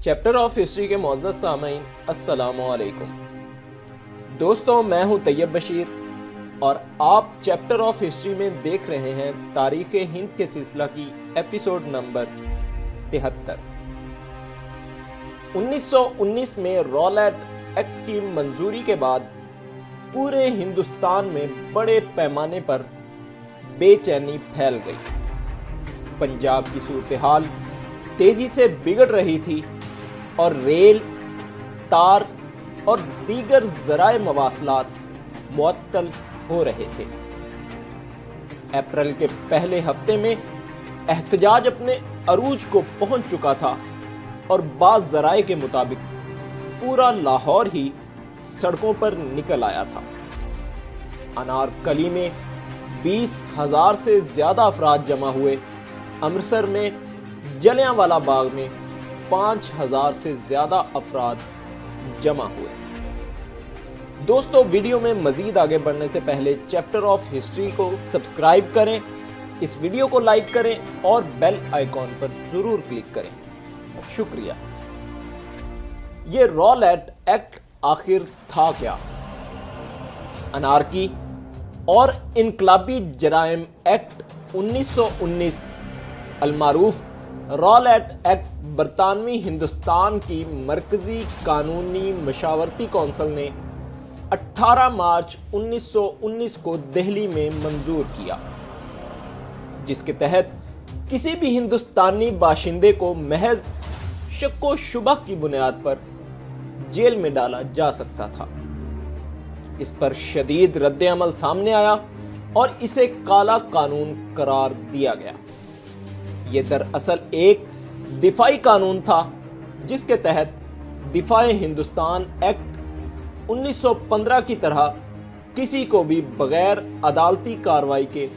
Chapter of history के मुअज़्ज़ज़ सामईन अस्सलामु अलैकुम। दोस्तों, मैं हूं तैयब बशीर और आप चैप्टर ऑफ हिस्ट्री में देख रहे हैं तारीख़ हिंद के सिलसिला की एपिसोड नंबर 73। 1919 में रॉलेट एक्ट की मंजूरी के बाद पूरे हिंदुस्तान में बड़े पैमाने पर बेचैनी फैल गई। पंजाब की सूरत हाल तेजी से बिगड़ रही थी और रेल, तार और दीगर ज़राए मवासलात मुअत्तल हो रहे थे। अप्रैल के पहले हफ्ते में एहतजाज अपने अरूज को पहुंच चुका था और बाज़ ज़राए के मुताबिक पूरा लाहौर ही सड़कों पर निकल आया था। अनारकली में 20,000 से ज़्यादा अफराद जमा हुए। अमृतसर में जलियांवाला बाग में 5,000 से ज़्यादा अफराद जमा हुए। दोस्तों, वीडियो में मज़ीद आगे बढ़ने से पहले चैप्टर ऑफ हिस्ट्री को सब्सक्राइब करें, इस वीडियो को लाइक करें और बेल आइकॉन पर ज़रूर क्लिक करें। शुक्रिया। ये रॉलेट एक्ट आखिर था क्या? अनारकी और इनकलाबी जराइम एक्ट 1919 अलमारूफ रॉलेट एक्ट बरतानवी हिंदुस्तान की मरकजी कानूनी मशावरती कौंसिल ने 18 मार्च 1919 को दिल्ली में मंजूर किया, जिसके तहत किसी भी हिंदुस्तानी बाशिंदे को महज शक्को शुबह की बुनियाद पर जेल में डाला जा सकता था। इस पर शदीद रद्द-ए-अमल सामने आया और इसे काला कानून करार दिया गया। ये दरअसल एक दिफाई कानून था, जिसके तहत दिफाए हिंदुस्तान एक्ट 1915 की तरह किसी को भी बगैर अदालती कार्रवाई के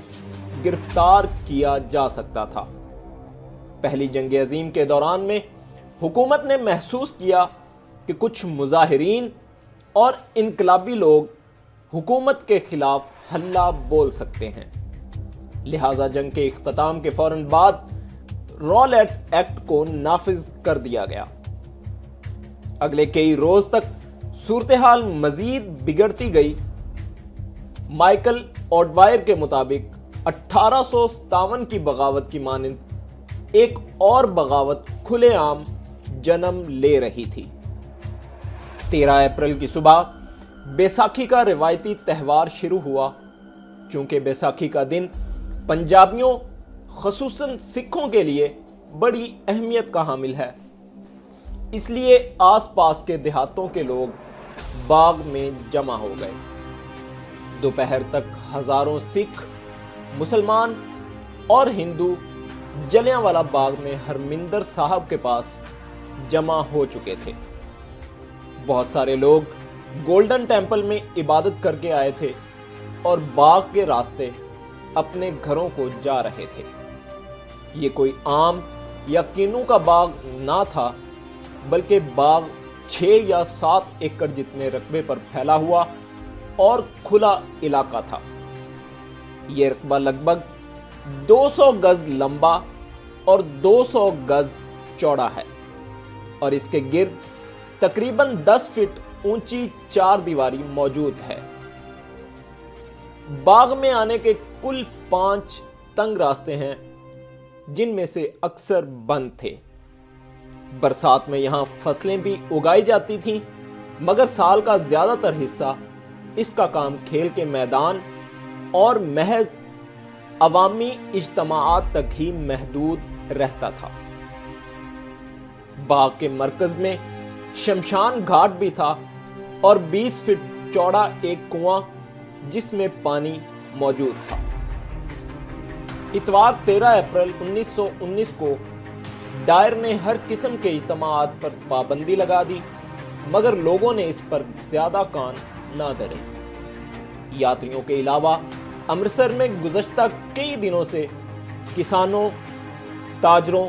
गिरफ्तार किया जा सकता था। पहली जंग अजीम के दौरान में हुकूमत ने महसूस किया कि कुछ मुजाहिरीन और इनकलाबी लोग हुकूमत के खिलाफ हल्ला बोल सकते हैं, लिहाजा जंग के इख्तिताम के फौरन बाद रॉलेट एक्ट को नाफिज कर दिया गया। अगले कई रोज तक सूरत हाल मजीद बिगड़ती गई। माइकल ऑडवायर के मुताबिक 1857 की बगावत की मानंद एक और बगावत खुलेआम जन्म ले रही थी। 13 अप्रैल की सुबह बैसाखी का रिवायती त्यौहार शुरू हुआ। चूंकि बैसाखी का दिन पंजाबियों ख़ुसूसन सिखों के लिए बड़ी अहमियत का हामिल है, इसलिए आसपास के देहातों के लोग बाग में जमा हो गए। दोपहर तक हजारों सिख, मुसलमान और हिंदू जलियांवाला बाग में हरमिंदर साहब के पास जमा हो चुके थे। बहुत सारे लोग गोल्डन टेंपल में इबादत करके आए थे और बाग के रास्ते अपने घरों को जा रहे थे। ये कोई आम या किन्नू का बाग ना था, बल्कि बाग 6 या 7 एकड़ जितने रकबे पर फैला हुआ और खुला इलाका था। ये रकबा लगभग 200 गज लंबा और 200 गज चौड़ा है और इसके गिर्द तकरीबन 10 फीट ऊंची 4 दीवारी मौजूद है। बाग में आने के कुल 5 तंग रास्ते हैं, जिनमें से अक्सर बंद थे। बरसात में यहां फसलें भी उगाई जाती थीं, मगर साल का ज्यादातर हिस्सा इसका काम खेल के मैदान और महज अवामी इज्तमाआत तक ही महदूद रहता था। बाग के मरकज में शमशान घाट भी था और 20 फीट चौड़ा एक कुआं जिसमें पानी मौजूद था। इतवार 13 अप्रैल 1919 को डायर ने हर किस्म के इज्तिमाआत पर पाबंदी लगा दी, मगर लोगों ने इस पर ज्यादा कान ना धरे। यात्रियों के अलावा अमृतसर में गुज़श्ता कई दिनों से किसानों, ताजरों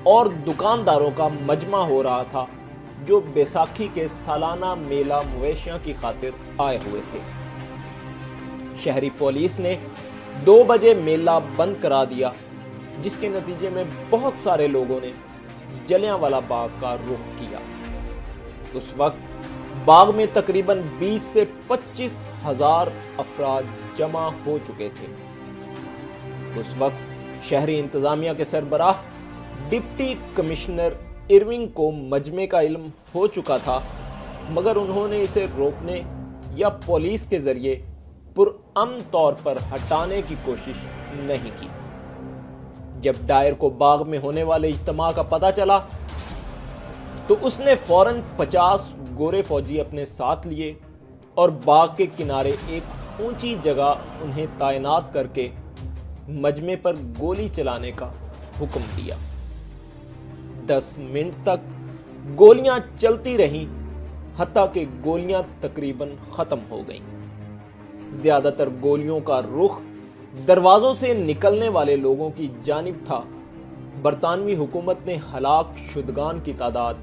और दुकानदारों का मजमा हो रहा था, जो बैसाखी के सालाना मेला मवेशियों की खातिर आए हुए थे। शहरी पुलिस ने 2 बजे मेला बंद करा दिया, जिसके नतीजे में बहुत सारे लोगों ने जलियांवाला बाग का रुख किया। उस वक्त बाग में तकरीबन 20 से 25 हजार अफराद जमा हो चुके थे। उस वक्त शहरी इंतजामिया के सरबराह डिप्टी कमिश्नर इरविंग को मजमे का इल्म हो चुका था, मगर उन्होंने इसे रोकने या पुलिस के जरिए पुरअमन तौर पर हटाने की कोशिश नहीं की। जब डायर को बाग में होने वाले इज्तिमा का पता चला तो उसने फौरन 50 गोरे फौजी अपने साथ लिए और बाग के किनारे एक ऊंची जगह उन्हें तैनात करके मजमे पर गोली चलाने का हुक्म दिया। 10 मिनट तक गोलियां चलती रहीं, हत्ता कि गोलियां तकरीबन खत्म हो गईं। ज्यादातर गोलियों का रुख दरवाजों से निकलने वाले लोगों की जानिब था। बरतानवी हुकूमत ने हलाक शुदगान की तादाद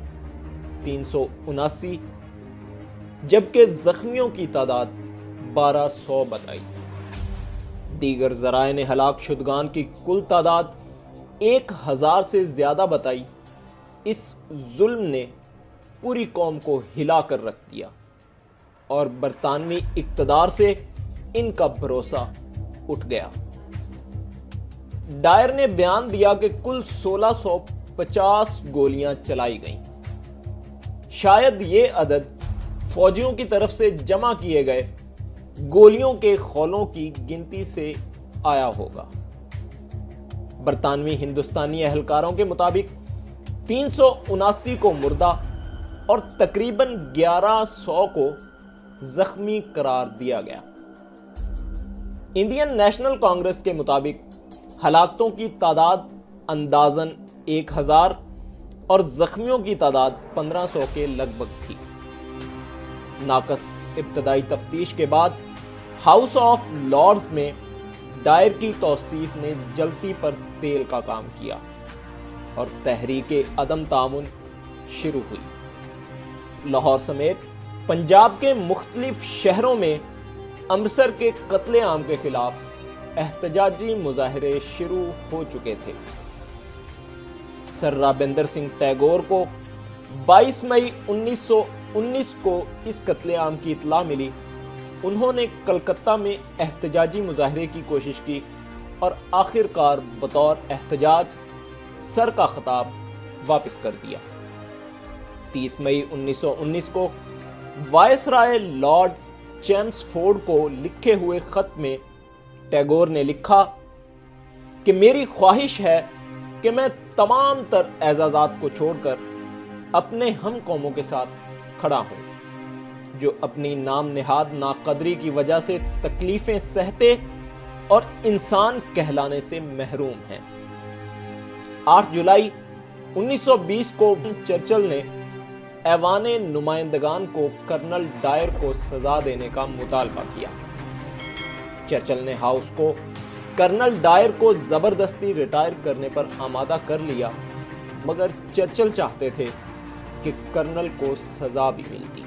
379 जबकि जख्मियों की तादाद 1200 बताई। दीगर जराए ने हलाक शुदगान की कुल तादाद 1000 से ज्यादा बताई। इस जुल्म ने पूरी कौम को हिला कर रख दिया और बरतानवी इक्तदार से इनका भरोसा उठ गया। डायर ने बयान दिया कि कुल 1650 गोलियां चलाई गईं। शायद ये अदद फौजियों की तरफ से जमा किए गए गोलियों के खौलों की गिनती से आया होगा। बरतानवी हिंदुस्तानी अहलकारों के मुताबिक 379 को मुर्दा और तकरीबन 1100 को जख्मी करार दिया गया। इंडियन नेशनल कांग्रेस के मुताबिक हलाकतों की तादाद अंदाजन 1000 और जख्मियों की तादाद 1500 के लगभग थी। नाकस इब्तदाई तफ्तीश के बाद हाउस ऑफ लॉर्ड्स में डायर की तौसीफ ने जलती पर तेल का काम किया और तहरीके अदम तामुन शुरू हुई। लाहौर समेत पंजाब के मुख्तलिफ शहरों में अमृतसर के कत्ले आम के खिलाफ एहतजाजी मुजाहरे शुरू हो चुके थे। सर राबिंदर सिंह टैगोर को 22 मई 1919 को इस कत्ले आम की इत्तला मिली। उन्होंने कलकत्ता में एहतजाजी मुजाहरे की कोशिश की और आखिरकार बतौर एहतजाज सर का खिताब वापस कर दिया। 30 मई 1919 को वायसराय लॉर्ड चेम्सफोर्ड को लिखे हुए खत में टैगोर ने लिखा कि मेरी ख्वाहिश है कि मैं तमाम तर एजाज़ात को छोड़कर अपने हम कौमों के साथ खड़ा हूं, जो अपनी नाम निहाद नाकदरी की वजह से तकलीफें सहते और इंसान कहलाने से महरूम हैं। 8 जुलाई 1920 को चर्चिल ने ऐवाने नुमाइंदगान को कर्नल डायर को सजा देने का मुतालबा किया। चर्चिल ने हाउस को कर्नल डायर को जबरदस्ती रिटायर करने पर आमादा कर लिया, मगर चर्चिल चाहते थे कि कर्नल को सजा भी मिलती।